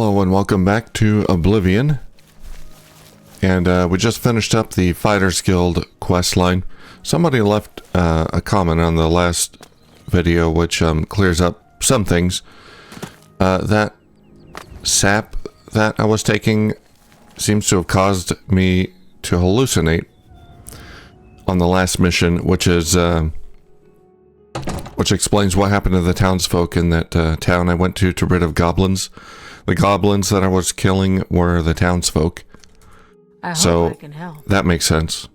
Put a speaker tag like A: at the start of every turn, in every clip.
A: Hello and welcome back to Oblivion. And we just finished up the Fighters Guild quest line. Somebody left a comment on the last video which clears up some things. That sap that I was taking seems to have caused me to hallucinate on the last mission, which is which explains what happened to the townsfolk in that town I went to rid of goblins. The goblins that I was killing were the townsfolk.
B: I hope I can help.
A: That makes sense.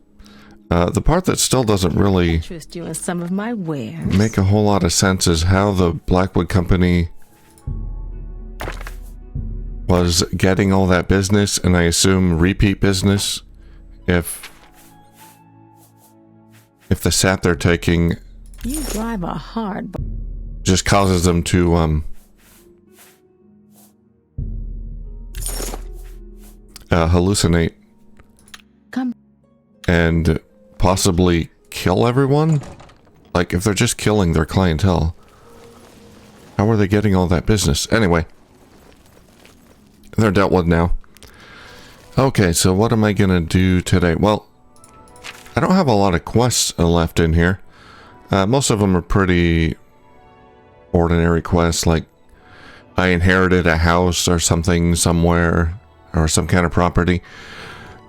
A: The part that still doesn't really
B: interest you in some of my wares.
A: Make a whole lot of sense is how the Blackwood Company was getting all that business, and I assume repeat business if the sap they're taking
B: you drive a hard
A: just causes them to hallucinate and possibly kill everyone. Like, if they're just killing their clientele, how are they getting all that business? Anyway, they're dealt with now. Okay, so what am I gonna do today? Well, I don't have a lot of quests left in here. Most of them are pretty ordinary quests, like I inherited a house or something somewhere, or some kind of property.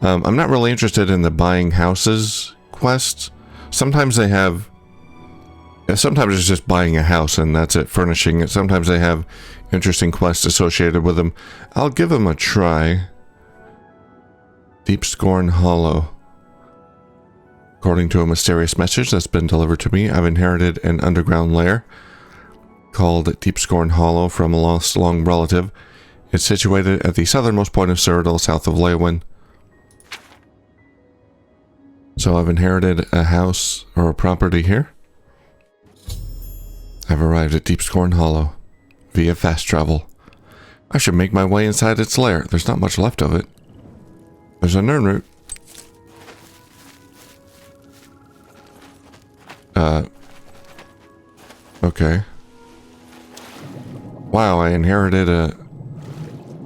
A: I'm not really interested in the buying houses quests. Sometimes they have... Sometimes it's just buying a house and that's it, furnishing it. Sometimes they have interesting quests associated with them. I'll give them a try. Deepscorn Hollow. According to a mysterious message that's been delivered to me, I've inherited an underground lair called Deepscorn Hollow from a lost long relative. It's situated at the southernmost point of Cyrodiil, south of Leyawen. So I've inherited a house or a property here. I've arrived at Deepscorn Hollow via fast travel. I should make my way inside its lair. There's not much left of it. There's a Nern root. Okay. Wow, I inherited a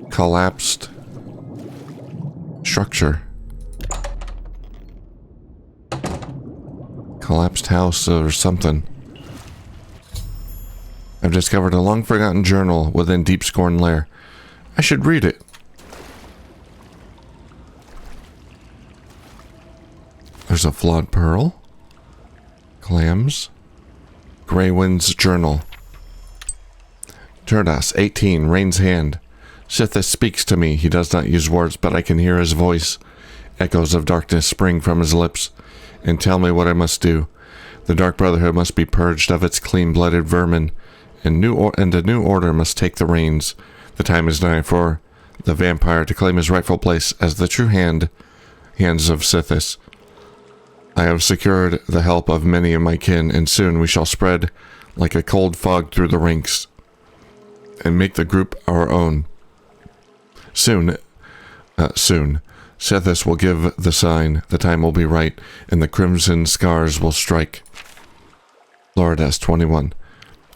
A: collapsed structure. Collapsed house or something. I've discovered a long-forgotten journal within Deepscorn Lair. I should read it. There's a flawed pearl. Clams. Greywind's journal. Turdas, 18, Rain's hand. Sithis speaks to me. He does not use words, but I can hear his voice. Echoes of darkness spring from his lips and tell me what I must do. The Dark Brotherhood must be purged of its clean-blooded vermin, and a new order must take the reins. The time is nigh for the vampire to claim his rightful place as the true hands of Sithis. I have secured the help of many of my kin, and soon we shall spread like a cold fog through the ranks and make the group our own. Soon, Sithis will give the sign, the time will be right, and the crimson scars will strike. Lord S21.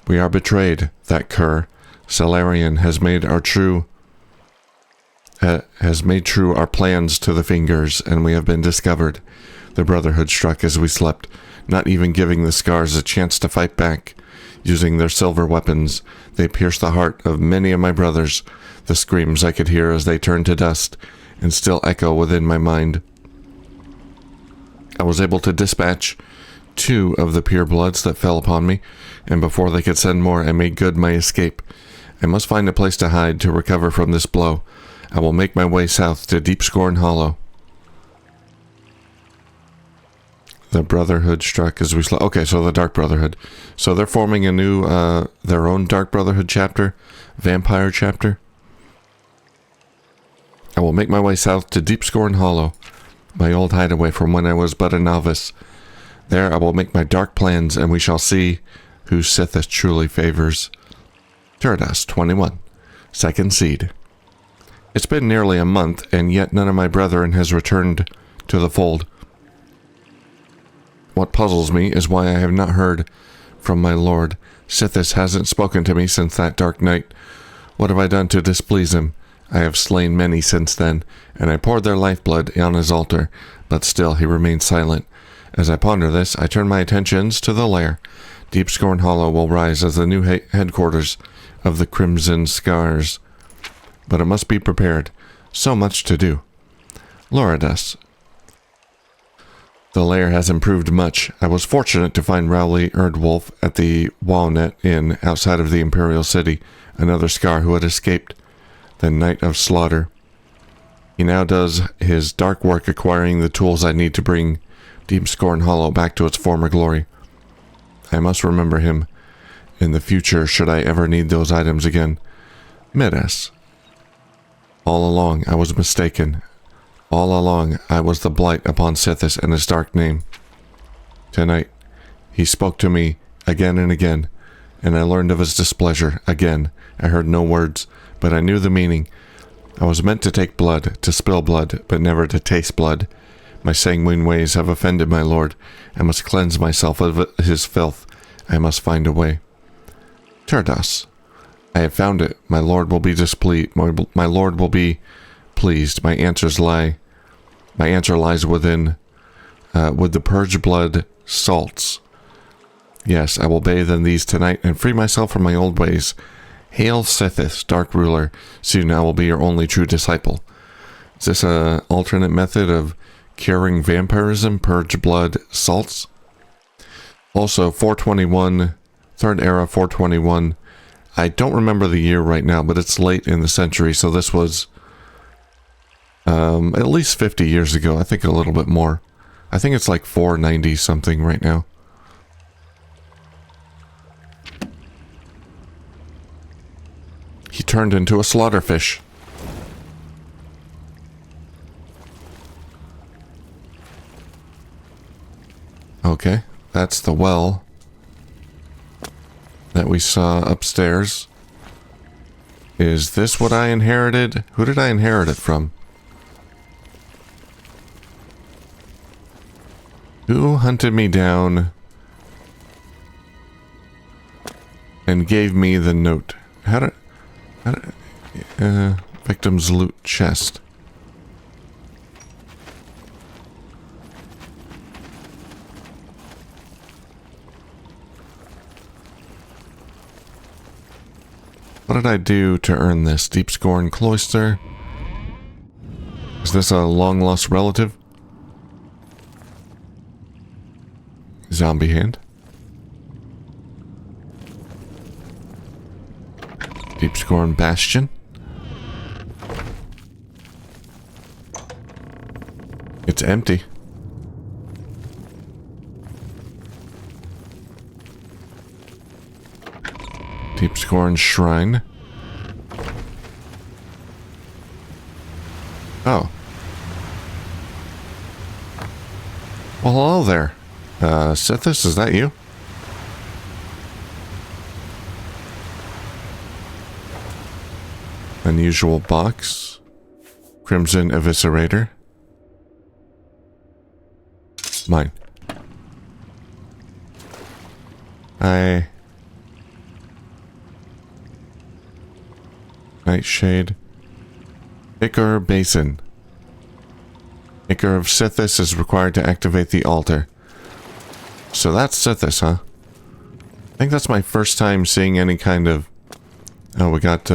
A: We are betrayed, that cur. Salarian has made true our plans to the fingers, and we have been discovered. The Brotherhood struck as we slept, not even giving the scars a chance to fight back. Using their silver weapons, they pierced the heart of many of my brothers. The screams I could hear as they turned to dust and still echo within my mind. I was able to dispatch 2 of the purebloods that fell upon me, and before they could send more, I made good my escape. I must find a place to hide to recover from this blow. I will make my way south to Deepscorn Hollow. The Brotherhood struck as we slept. Okay, so the Dark Brotherhood. So they're forming a new, their own Dark Brotherhood chapter, vampire chapter. I will make my way south to Deepscorn Hollow, my old hideaway from when I was but a novice. There I will make my dark plans, and we shall see who Sithis truly favors. Turdas, 21, second seed. It's been nearly a month, and yet none of my brethren has returned to the fold. What puzzles me is why I have not heard from my lord. Sithis hasn't spoken to me since that dark night. What have I done to displease him? I have slain many since then, and I poured their lifeblood on his altar, but still he remains silent. As I ponder this, I turn my attentions to the lair. Deepscorn Hollow will rise as the new headquarters of the Crimson Scars. But it must be prepared. So much to do. Loridus. The lair has improved much. I was fortunate to find Rowley Erdwolf at the Walnut Inn outside of the Imperial City, another Scar who had escaped the Night of Slaughter. He now does his dark work acquiring the tools I need to bring Deepscorn Hollow back to its former glory. I must remember him in the future should I ever need those items again. Midas. All along I was mistaken. All along I was the blight upon Sithis and his dark name. Tonight he spoke to me again and again, and I learned of his displeasure again. I heard no words, but I knew the meaning. I was meant to take blood, to spill blood, but never to taste blood. My sanguine ways have offended my lord. I must cleanse myself of his filth. I must find a way. Turdas. I have found it. My lord will be displeased. My lord will be pleased. My answer lies within, with the purge blood salts. Yes, I will bathe in these tonight and free myself from my old ways. Hail Sithis, dark ruler. Soon I will be your only true disciple. Is this an alternate method of curing vampirism, purge blood salts? Also, 421, Third Era 421. I don't remember the year right now, but it's late in the century, so this was at least 50 years ago. I think a little bit more. I think it's like 490 something right now. He turned into a slaughterfish. Okay, that's the well that we saw upstairs. Is this what I inherited? Who did I inherit it from? Who hunted me down and gave me the note? Victim's loot chest. What did I do to earn this? Deepscorn Cloister? Is this a long-lost relative? Zombie hand. Deepscorn Bastion. It's empty. Deepscorn Shrine. Oh. Well, hello there. Sithis, is that you? Unusual box. Crimson Eviscerator. Mine. Nightshade. Ichor Basin. Ichor of Sithis is required to activate the altar. So that's Sithis, huh? I think that's my first time seeing any kind of... Oh, we got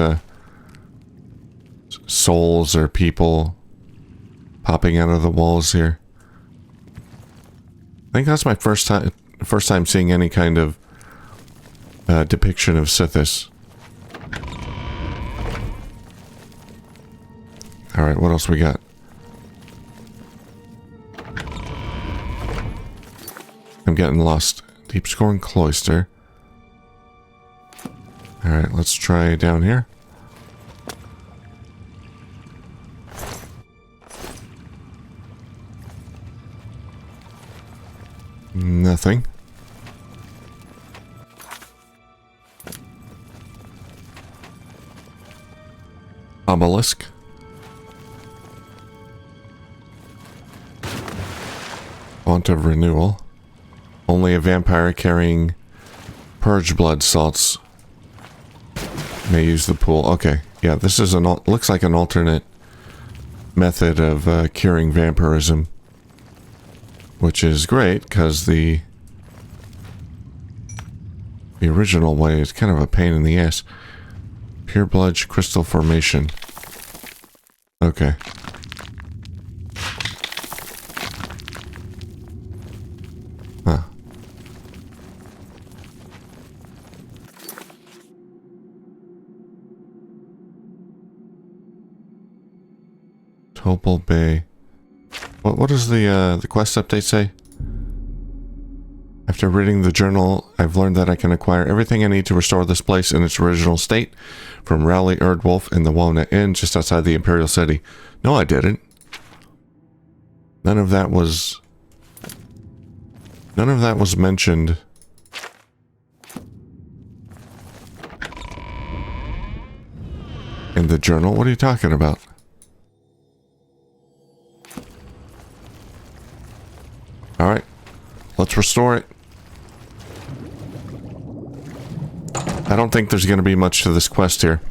A: souls or people popping out of the walls here. I think that's my first time seeing any kind of depiction of Sithis. Alright, what else we got? I'm getting lost. Deepscorn Cloister. Alright, let's try down here. Nothing. Obelisk. Font of Renewal. Only a vampire carrying purge blood salts may use the pool. Okay, Yeah, this is looks like an alternate method of curing vampirism, which is great because the original way is kind of a pain in the ass. Pure blood crystal formation. Okay. Huh. Topal Bay. What does the quest update say? After reading the journal, I've learned that I can acquire everything I need to restore this place in its original state, from Rowley Erdwolf in the Walnut Inn just outside the Imperial City. No, I didn't. None of that was mentioned. In the journal? What are you talking about? Alright. Let's restore it. I don't think there's going to be much to this quest here.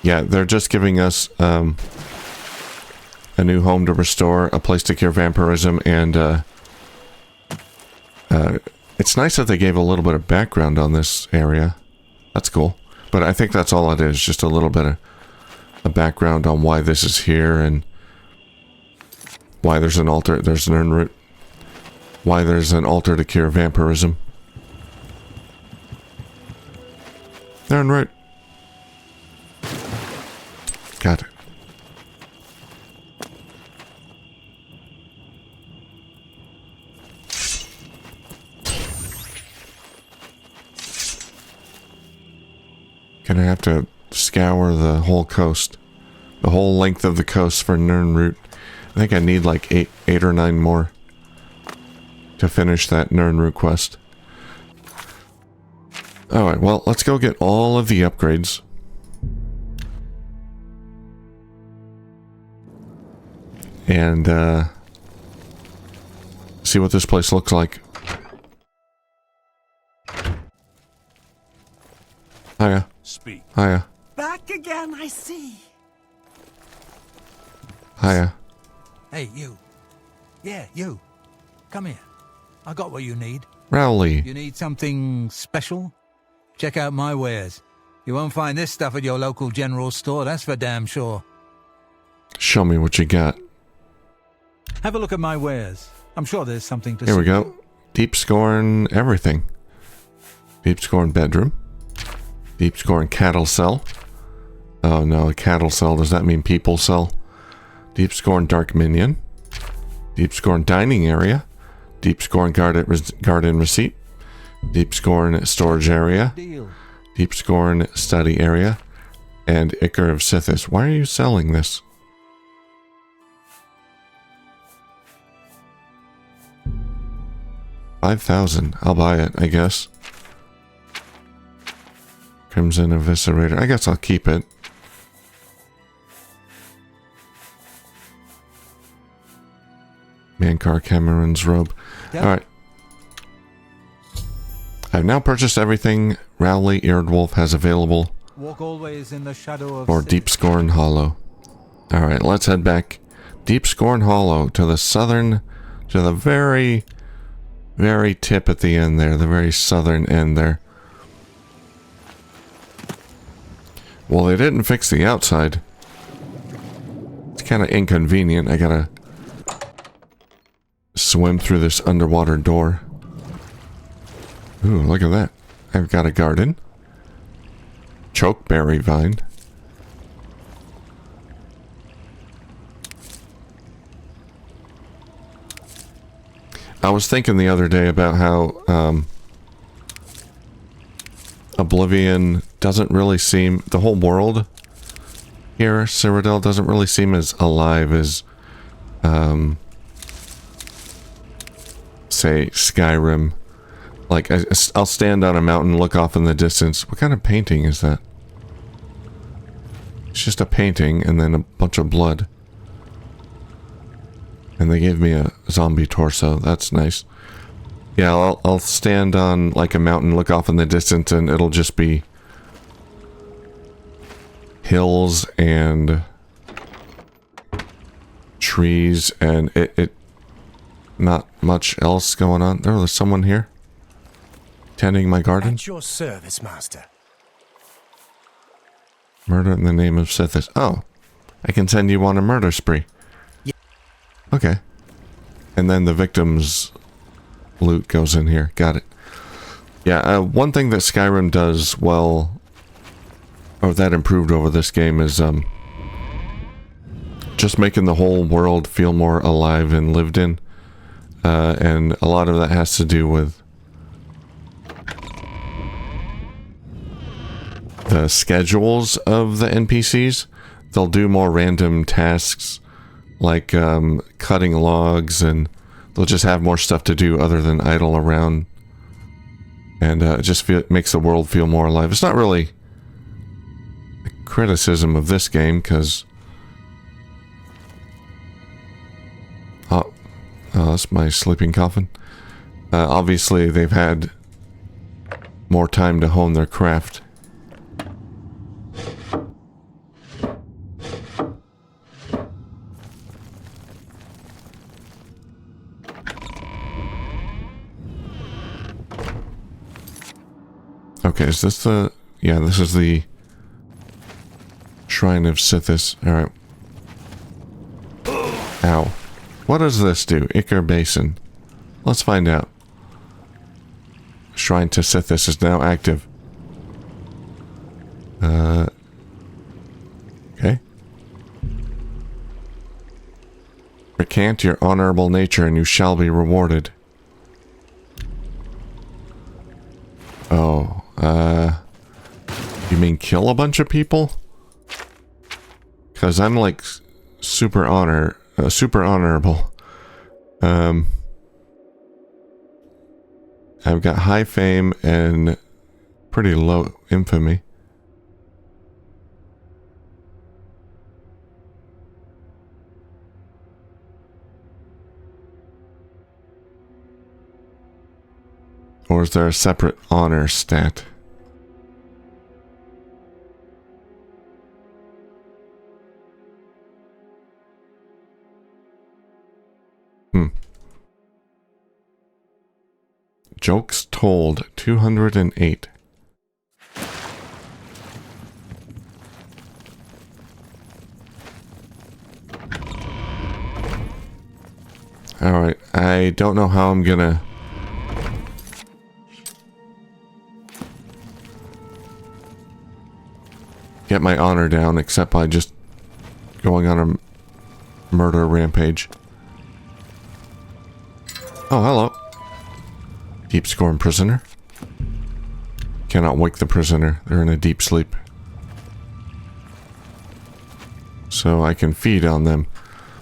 A: Yeah, they're just giving us a new home to restore, a place to cure vampirism, and it's nice that they gave a little bit of background on this area. That's cool. But I think that's all it is, just a little bit of a background on why this is here and why there's an altar, there's an urn root, why there's an altar to cure vampirism. Urn root. Got it. Gonna have to scour the whole coast. The whole length of the coast for Nern root. I think I need like eight or nine more to finish that Nern root quest. Alright, well, let's go get all of the upgrades. And, see what this place looks like. Hiya.
C: Speak.
A: Hiya.
D: Back again, I see.
A: Hiya.
C: Hey, you. Yeah, you. Come here. I got what you need.
A: Rowley.
C: You need something special? Check out my wares. You won't find this stuff at your local general store, that's for damn sure.
A: Show me what you got.
C: Have a look at my wares. I'm sure there's something to see.
A: Here we go. Deepscorn everything. Deepscorn bedroom. Deepscorn cattle cell. Oh no, a cattle cell. Does that mean people cell? Deepscorn dark minion. Deepscorn dining area. Deepscorn garden receipt. Deepscorn storage area. Deepscorn study area. And Ichor of Sithis. Why are you selling this? $5,000. I'll buy it, I guess. Crimson Eviscerator. I guess I'll keep it. Mankar Cameron's robe. Yep. Alright. I've now purchased everything Rowley Eardwolf has available
C: Walk always in the shadow of
A: for Deepscorn Hollow. Alright, let's head back. Deepscorn Hollow to the southern, to the very tip at the end there, the very southern end there. Well, they didn't fix the outside. It's kind of inconvenient. I gotta swim through this underwater door. Ooh, look at that. I've got a garden. Chokeberry vine. I was thinking the other day about how Oblivion doesn't really seem, the whole world here, Cyrodiil, doesn't really seem as alive as say Skyrim. Like, I'll stand on a mountain, look off in the distance. What kind of painting is that? It's just a painting and then a bunch of blood. And they gave me a zombie torso. That's nice. Yeah, I'll stand on like a mountain, look off in the distance, and it'll just be hills and trees, and it not much else going on. Oh, there's someone here tending my garden.
D: At your service, master.
A: Murder in the name of Sithis. Oh, I can send you on a murder spree.
D: Yeah.
A: Okay. And then the victim's loot goes in here. Got it. Yeah, one thing that Skyrim does well, or that improved over this game, is just making the whole world feel more alive and lived in. And a lot of that has to do with the schedules of the NPCs. They'll do more random tasks, like cutting logs, and they'll just have more stuff to do other than idle around. And it just makes the world feel more alive. It's not really a criticism of this game, because... Oh, that's my sleeping coffin. Obviously, they've had more time to hone their craft. Okay, is this the... Yeah, this is the Shrine of Sithis. Alright. Ow. What does this do? Ichor Basin. Let's find out. Shrine to Sithis is now active. Okay. Recant your honorable nature and you shall be rewarded. Oh, you mean kill a bunch of people? Because I'm like super honorable. I've got high fame and pretty low infamy. Or is there a separate honor stat? Jokes told, 208. Alright, I don't know how I'm gonna... get my honor down, except by just going on a murder rampage. Oh, hello. Deepscorn prisoner. Cannot wake the prisoner. They're in a deep sleep. So I can feed on them.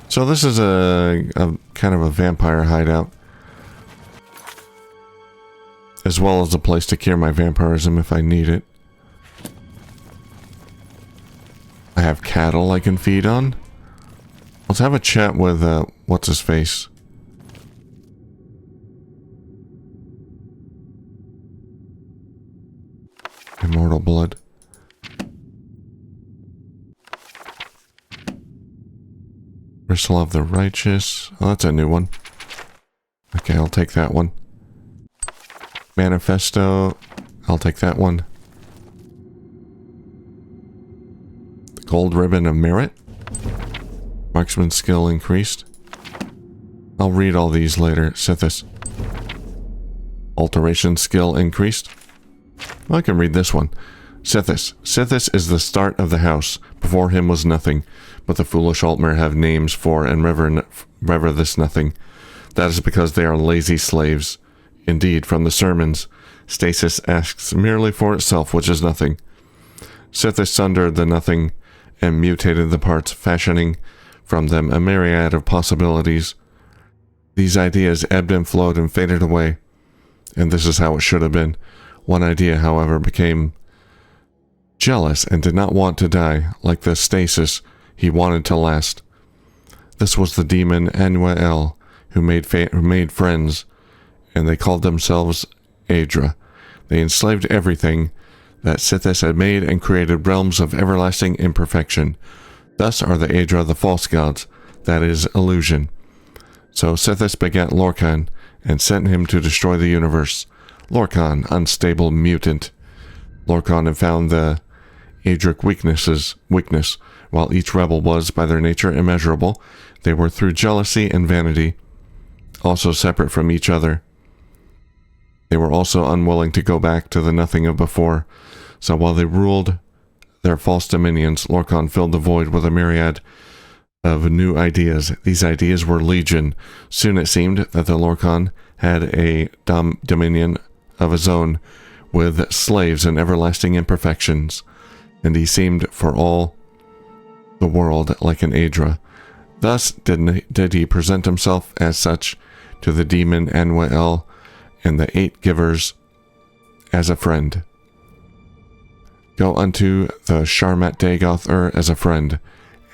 A: So this is a kind of a vampire hideout. As well as a place to cure my vampirism if I need it. I have cattle I can feed on. Let's have a chat with, what's his face? Immortal blood. Bristle of the Righteous. Oh, that's a new one. Okay, I'll take that one. Manifesto. I'll take that one. Gold Ribbon of Merit. Marksman skill increased. I'll read all these later. Sithis. Alteration skill increased. Well, I can read this one. Sithis. Sithis is the start of the house. Before him was nothing, but the foolish Altmer have names for and rever this nothing. That is because they are lazy slaves. Indeed, from the sermons, stasis asks merely for itself, which is nothing. Sithis sundered the nothing and mutated the parts, fashioning from them a myriad of possibilities. These ideas ebbed and flowed and faded away, and this is how it should have been. One idea, however, became jealous and did not want to die, like the stasis he wanted to last. This was the demon Anuel, who made friends, and they called themselves Aedra. They enslaved everything, that Sithis had made and created realms of everlasting imperfection. Thus are the Aedra the false gods, that is, illusion. So Sithis begat Lorkhan and sent him to destroy the universe. Lorkhan, unstable mutant. Lorkhan had found the Aedric weakness, while each rebel was, by their nature, immeasurable. They were through jealousy and vanity, also separate from each other. They were also unwilling to go back to the nothing of before. So while they ruled their false dominions, Lorkhan filled the void with a myriad of new ideas. These ideas were legion. Soon it seemed that the Lorkhan had a dominion of his own, with slaves and everlasting imperfections, and he seemed for all the world like an Aedra. Thus did he present himself as such to the demon Anwael and the 8 givers as a friend. Go unto the Sharmat Dagoth as a friend.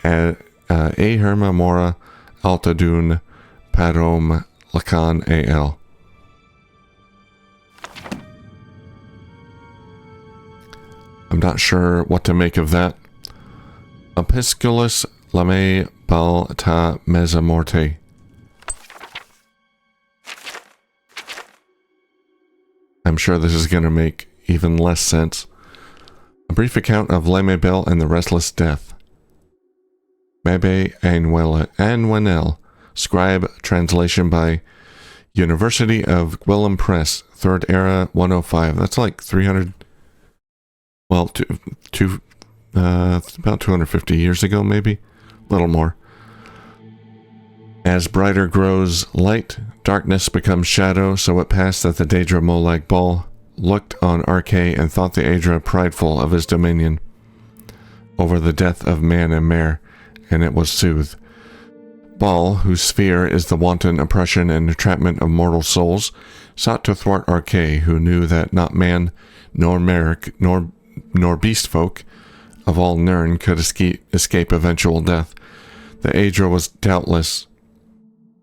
A: Herma Mora Altadun Parom Lakan Al. I'm not sure what to make of that. Episculus Lame Bal Ta Mesamorte. I'm sure this is going to make even less sense. A brief account of Lemebel and the Restless Death. Mebe Anwenel, scribe, translation by University of Gwillem Press, 3rd Era 105. That's like 300, well, about 250 years ago, maybe? A little more. As brighter grows light, darkness becomes shadow, so it passed that the Daedra Molag Bal looked on Arkay and thought the Aedra prideful of his dominion over the death of man and mare, and it was soothed. Bal, whose sphere is the wanton oppression and entrapment of mortal souls, sought to thwart Arkay, who knew that not man, nor merrick, nor beast folk of all Nirn could escape eventual death. The Aedra was doubtless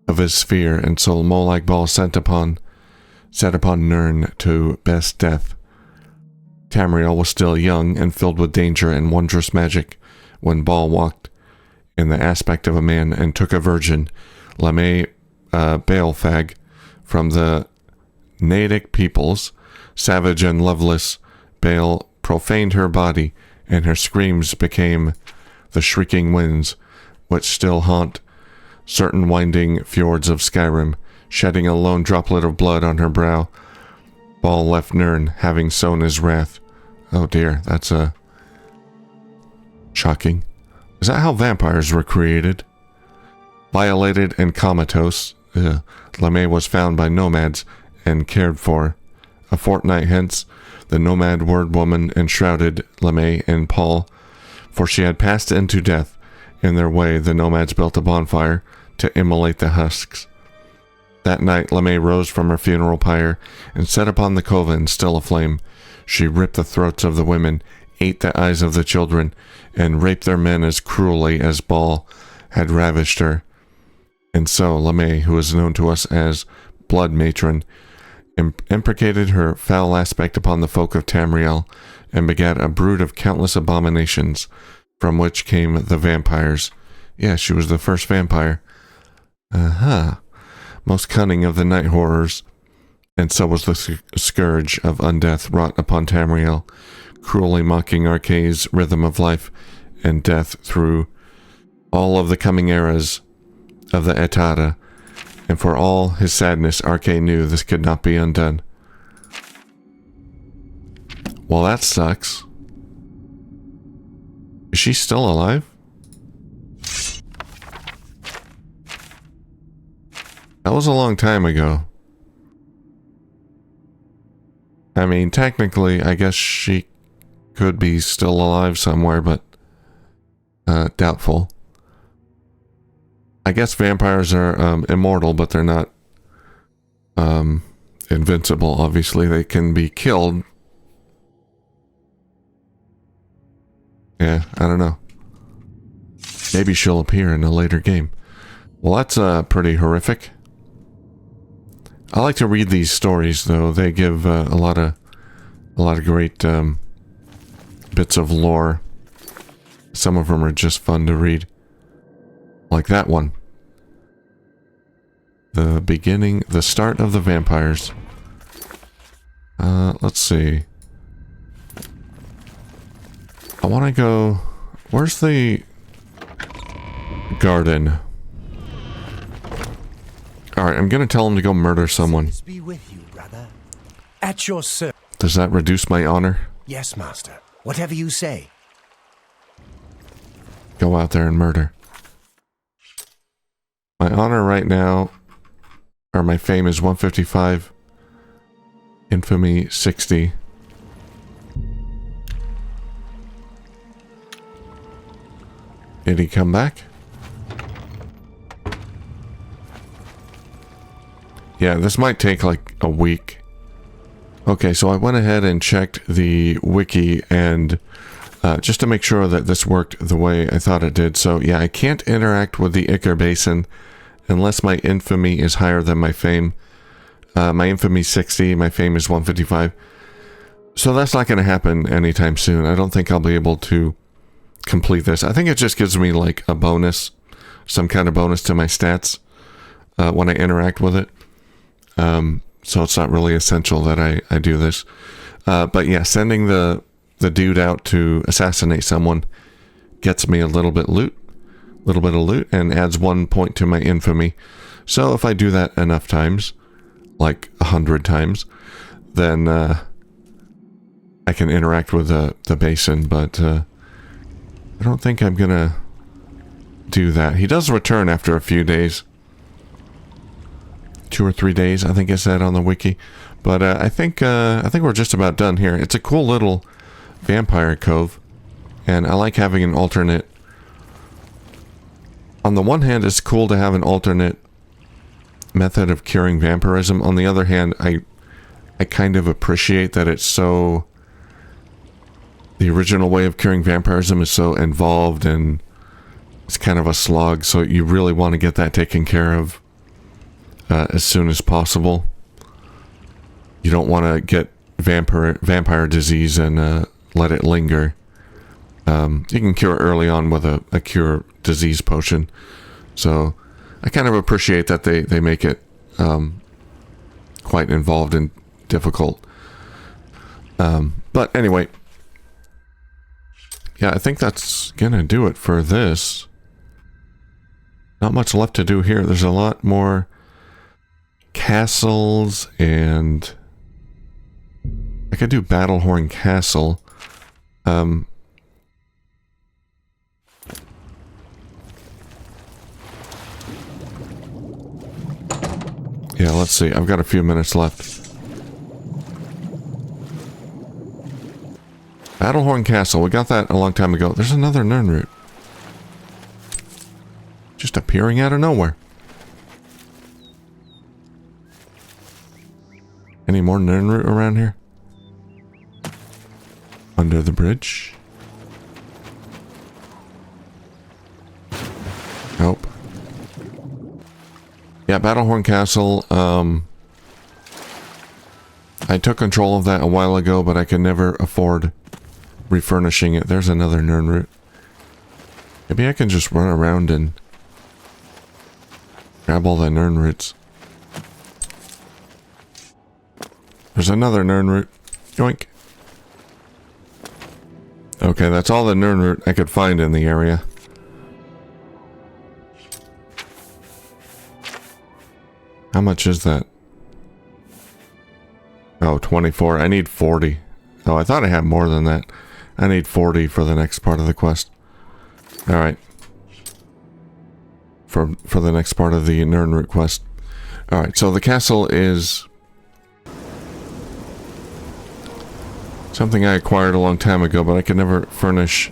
A: of his sphere, and so Molag Bal set upon Nirn to best death. Tamriel was still young and filled with danger and wondrous magic when Bal walked in the aspect of a man and took a virgin, Lame Balefag, from the Nadic peoples. Savage and loveless, Bale profaned her body, and her screams became the shrieking winds which still haunt certain winding fjords of Skyrim. Shedding a lone droplet of blood on her brow, Bal left Nirn, having sown his wrath. Oh dear, that's shocking. Is that how vampires were created? Violated and comatose, Lame was found by nomads and cared for. A fortnight hence, the nomad word woman enshrouded Lame and Paul, for she had passed into death. In their way, the nomads built a bonfire to immolate the husks. That night, Lame rose from her funeral pyre and set upon the coven, still aflame. She ripped the throats of the women, ate the eyes of the children, and raped their men as cruelly as Bal had ravished her. And so Lame, who is known to us as Blood Matron, imprecated her foul aspect upon the folk of Tamriel, and begat a brood of countless abominations, from which came the vampires. Yeah, she was the first vampire. Most cunning of the night horrors, and so was the scourge of undeath wrought upon Tamriel, cruelly mocking Arkay's rhythm of life and death through all of the coming eras of the Etara, and for all his sadness, Arkay knew this could not be undone. Well, that sucks. Is she still alive? That was a long time ago. I mean, technically, I guess she could be still alive somewhere, but doubtful. I guess vampires are immortal, but they're not invincible, obviously. They can be killed. Yeah, I don't know. Maybe she'll appear in a later game. Well, that's pretty horrific. I like to read these stories, though. They give a lot of great bits of lore. Some of them are just fun to read. Like that one. The start of the vampires. Let's see. I want to go... Where's the garden? Alright, I'm gonna tell him to go murder someone.
D: Peace be with you, brother. At your service.
A: Does that reduce my honor?
D: Yes, master. Whatever you say.
A: Go out there and murder. My honor right now, or my fame, is 155. Infamy 60. Did he come back? Yeah, this might take like a week. Okay, so I went ahead and checked the wiki and just to make sure that this worked the way I thought it did. So yeah, I can't interact with the Ichor Basin unless my infamy is higher than my fame. My infamy 60, my fame is 155. So that's not going to happen anytime soon. I don't think I'll be able to complete this. I think it just gives me like a bonus, some kind of bonus to my stats when I interact with it. So it's not really essential that I do this. But yeah, sending the dude out to assassinate someone gets me a little bit of loot, and adds 1 point to my infamy. So if I do that enough times, like 100 times, then I can interact with the basin, but I don't think I'm gonna do that. He does return after a few days. 2 or 3 days, I think it said on the wiki. But I think we're just about done here. It's a cool little vampire cove, and I like having an alternate. On the one hand, it's cool to have an alternate method of curing vampirism. On the other hand, I kind of appreciate that it's so... The original way of curing vampirism is so involved, and it's kind of a slog, so you really want to get that taken care of as soon as possible. You don't want to get vampire disease and let it linger. You can cure early on with a cure disease potion. So I kind of appreciate that they make it quite involved and difficult. But anyway, yeah, I think that's gonna do it for this. Not much left to do here. There's a lot more castles, and I could do Battlehorn Castle. Yeah, let's see. I've got a few minutes left. Battlehorn Castle. We got that a long time ago. There's another Nirnroot. Just appearing out of nowhere. Any more Nirnroot around here? Under the bridge? Nope. Yeah, Battlehorn Castle, I took control of that a while ago, but I could never afford refurnishing it. There's another Nirnroot. Maybe I can just run around and grab all the Nirnroots. There's another Nirnroot. Yoink. Okay, that's all the Nirnroot I could find in the area. How much is that? Oh, 24. I need 40. Oh, I thought I had more than that. I need 40 for the next part of the quest. Alright. For the next part of the Nirnroot quest. Alright, so the castle is something I acquired a long time ago, but I could never finish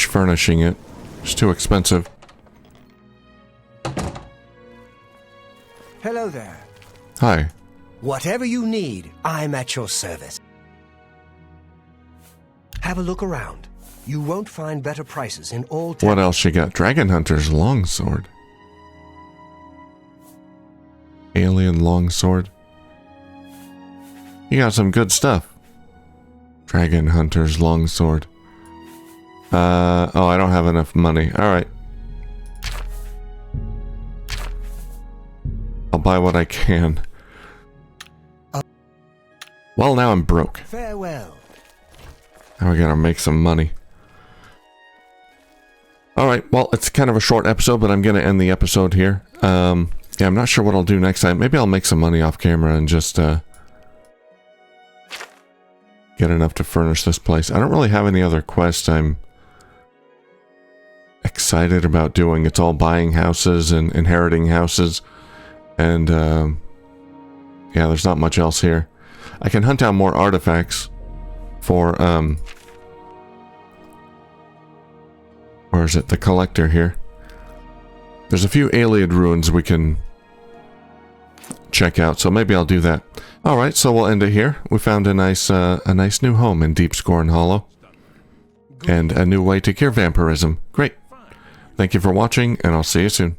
A: furnishing it. It's too expensive.
D: Hello there.
A: Hi.
D: Whatever you need, I'm at your service. Have a look around. You won't find better prices in all towns.
A: What else you got? Dragon Hunter's longsword. Alien longsword. You got some good stuff. Dragon Hunter's Longsword. Oh, I don't have enough money. Alright. I'll buy what I can. Well, now I'm broke.
D: Farewell.
A: Now we gotta make some money. Alright, well, it's kind of a short episode, but I'm gonna end the episode here. Yeah, I'm not sure what I'll do next time. Maybe I'll make some money off camera and just, get enough to furnish this place. I don't really have any other quests I'm excited about doing. It's all buying houses and inheriting houses. And, yeah, there's not much else here. I can hunt down more artifacts for, where is it? The collector here. There's a few Ayleid ruins we can check out, so maybe I'll do that. Alright, so we'll end it here. We found a nice new home in Deepscorn Hollow. And a new way to cure vampirism. Great. Thank you for watching, and I'll see you soon.